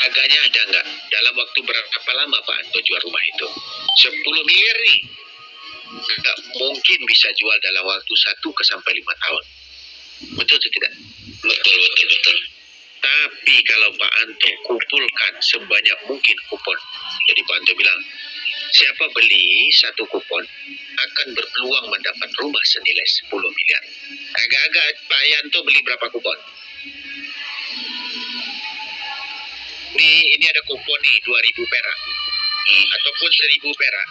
Harganya ada nggak? Dalam waktu berapa lama Pak Anto jual rumah itu? 10 miliar nih. Nggak mungkin bisa jual dalam waktu 1 sampai 5 tahun. Betul atau tidak? Betul. Tapi kalau Pak Anto kumpulkan sebanyak mungkin kupon. Jadi Pak Anto bilang, siapa beli satu kupon akan berpeluang mendapat rumah senilai 10 miliar. Agak-agak Pak Yanto beli berapa kupon? Ini ada kupon nih 2.000 perak ataupun 1.000 perak,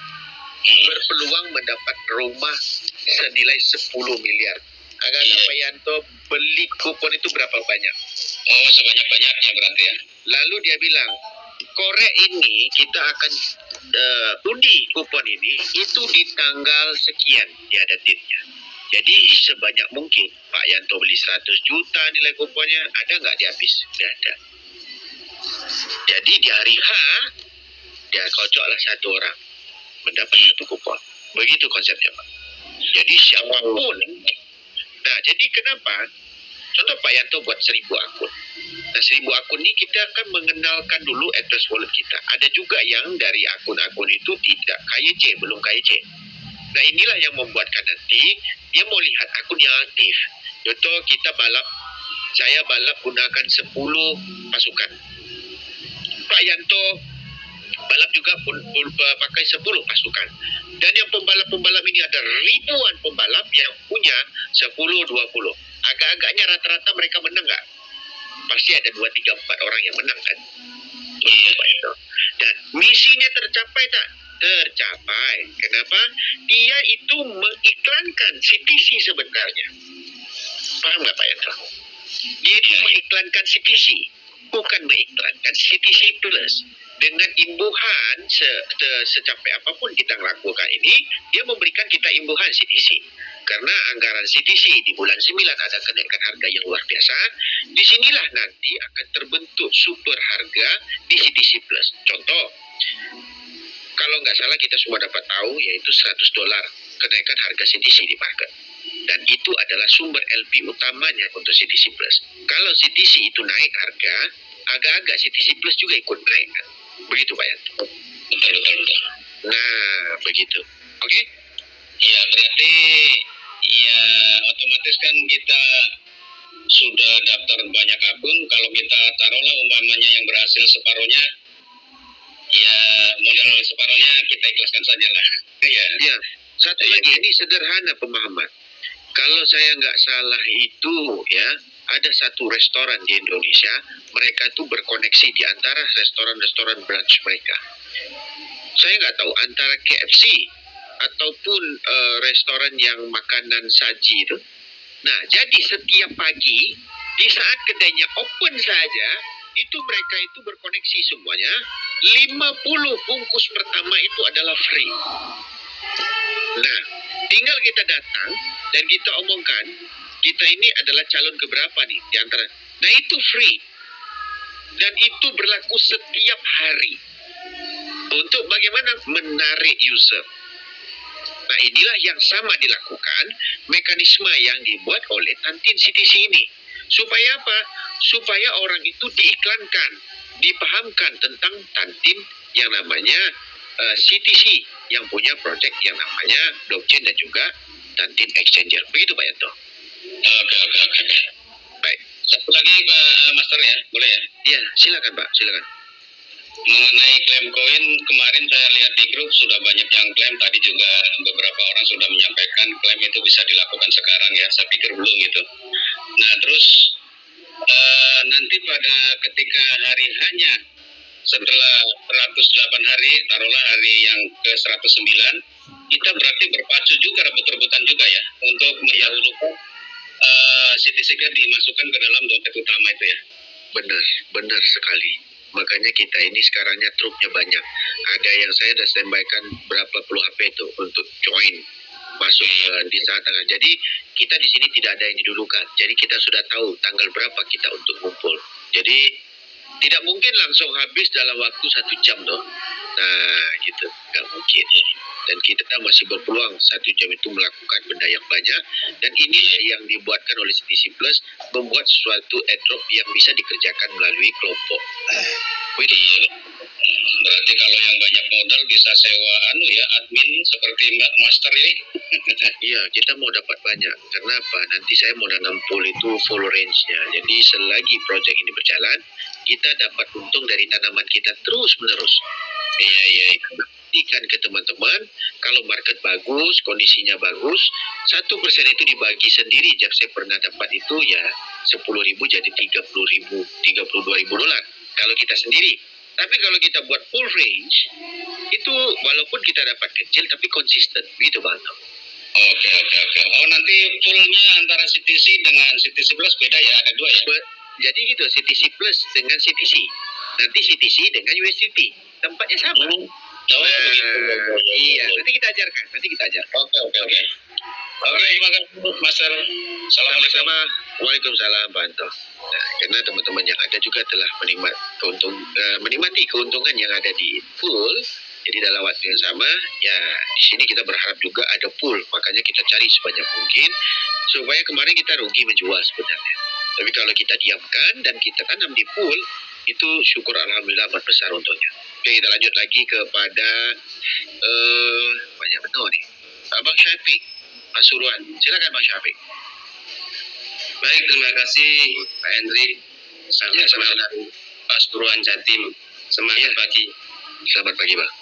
berpeluang mendapat rumah senilai 10 miliar. Agak-agak Pak Yanto beli kupon itu berapa banyak? Oh, sebanyak-banyaknya berarti ya. Lalu dia bilang, korek ini kita akan undi kupon ini itu di tanggal sekian dia ada date-nya. Jadi sebanyak mungkin Pak Yanto beli 100 juta nilai kuponnya, ada nggak dihabis? Tidak ada. Jadi di hari H dia kocoklah satu orang mendapat satu kupon. Begitu konsepnya Pak. Jadi siapapun. Nah jadi kenapa? Contoh Pak Yanto buat 1.000 akun. Nah 1.000 akun ini kita akan mengenalkan dulu address wallet kita. Ada juga yang dari akun-akun itu tidak KYC, belum KYC. Nah inilah yang membuatkan nanti dia mau lihat akun yang aktif. Contoh kita balap, saya balap gunakan 10 pasukan. Pak Yanto balap juga pakai 10 pasukan. Dan yang pembalap-pembalap ini ada ribuan pembalap yang punya 10, 20. Agak-agaknya rata-rata mereka menang nggak? Pasti ada 2, 3, 4 orang yang menang kan? Iya Pak Yanto. Dan misinya tercapai tak? Tercapai. Kenapa? Dia itu mengiklankan CTC sebenarnya. Paham nggak Pak Yanto? Dia itu mengiklankan CTC, bukan mengiklankan CTC Plus. Dengan imbuhan secapai apapun kita melakukan ini, dia memberikan kita imbuhan CTC. Karena anggaran CTC di bulan 9 ada kenaikan harga yang luar biasa, disinilah nanti akan terbentuk super harga di CTC Plus. Contoh, kalau nggak salah kita semua dapat tahu yaitu $100 kenaikan harga CTC di market. Dan itu adalah sumber LP utamanya untuk CTC Plus. Kalau CTC itu naik harga, agak-agak CTC Plus juga ikut naik kan? Begitu Pak Yanto. Betul. Nah, begitu. Oke? Ya, berarti ya otomatis kan kita sudah daftar banyak akun. Kalau kita taruhlah umpamanya yang berhasil separuhnya, ya modal separuhnya kita ikhlaskan saja lah. Ya. Satu lagi, ini sederhana pemahaman. Kalau saya nggak salah itu ya, ada satu restoran di Indonesia, mereka itu berkoneksi di antara restoran-restoran brunch mereka. Saya nggak tahu antara KFC ataupun restoran yang makanan saji itu. Nah, jadi setiap pagi di saat kedainya open saja, itu mereka itu berkoneksi semuanya. 50 bungkus pertama itu adalah free. Nah, tinggal kita datang dan kita omongkan, kita ini adalah calon keberapa nih di antara. Nah, itu free. Dan itu berlaku setiap hari. Untuk bagaimana menarik user. Nah, inilah yang sama dilakukan, mekanisme yang dibuat oleh Tantin CTC ini. Supaya apa? Supaya orang itu diiklankan, dipahamkan tentang Tantin yang namanya CTC, yang punya project yang namanya blockchain dan juga Tantin Exchanger. Begitu Pak Yanto. Oke. Baik. Satu lagi Pak Master ya, boleh ya? Ya, silakan Pak, silakan. Mengenai klaim koin, kemarin saya lihat di grup sudah banyak yang klaim. Tadi juga beberapa orang sudah menyampaikan klaim itu bisa dilakukan sekarang ya. Saya pikir belum gitu. Nah terus nanti pada ketika hari hanya setelah 108 hari, taruhlah hari yang ke 109, kita berarti berpacu juga, rebut-rebutan juga ya untuk mendahulukan CTC dimasukkan ke dalam dompet utama itu ya. Benar sekali. Makanya kita ini sekarangnya truknya banyak. Ada yang saya sudah standbykan berapa puluh HP itu untuk join masuk di saat tanggal. Jadi kita di sini tidak ada yang didulukan. Jadi kita sudah tahu tanggal berapa kita untuk kumpul. Jadi tidak mungkin langsung habis dalam waktu 1 jam toh. Nah gitu, nggak mungkin. dan kita masih berpeluang 1 jam itu melakukan benda yang banyak, dan inilah yang dibuatkan oleh CTC Plus, membuat suatu airdrop yang bisa dikerjakan melalui kelompok. Iya. Berarti kalau yang banyak modal bisa sewa admin seperti Mbak Master ini. Iya, kita mau dapat banyak. Karena apa? Nanti saya mau nanam pool itu full range-nya. Jadi selagi project ini berjalan, kita dapat untung dari tanaman kita terus menerus. Iya. Buktikan ke teman-teman, kalau market bagus, kondisinya bagus, 1% itu dibagi sendiri. Jam saya pernah dapat itu ya 10.000 jadi 30.000, 32.000 dolar. Kalau kita sendiri. Tapi kalau kita buat full range, itu walaupun kita dapat kecil tapi konsisten, gitu Bang. Oke. Oh, nanti fullnya antara CTC dengan CTC Plus beda ya, ada dua ya? Jadi gitu, CTC Plus dengan CTC. Nanti CTC dengan USDT. Tempatnya sama. Begitu. Iya, nanti kita ajarkan. Oke. Oke, terima kasih Master. Assalamualaikum. Sama. Waalaikumsalam, Pak Anto. Nah, karena teman-teman yang ada juga telah menikmati keuntungan yang ada di pool. Jadi dalam waktu yang sama, ya di sini kita berharap juga ada pool. Makanya kita cari sebanyak mungkin supaya kemarin kita rugi menjual sebenarnya. Tapi kalau kita diamkan dan kita tanam di pool, itu syukur alhamdulillah amat besar untungnya. Oke, kita lanjut lagi kepada banyak betul nih. Abang Syafiq Pasuruan. Silakan Bang Syafiq. Baik, terima kasih Pak Hendri. Ya, sama-sama. Dari Pasuruan Jatim. Semangat Ya. pagi. Selamat pagi, Bang.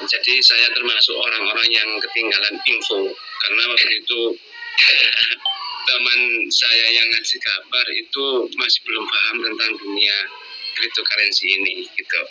Jadi saya termasuk orang-orang yang ketinggalan info karena waktu itu teman saya yang ngasih kabar itu masih belum paham tentang dunia cryptocurrency ini gitu.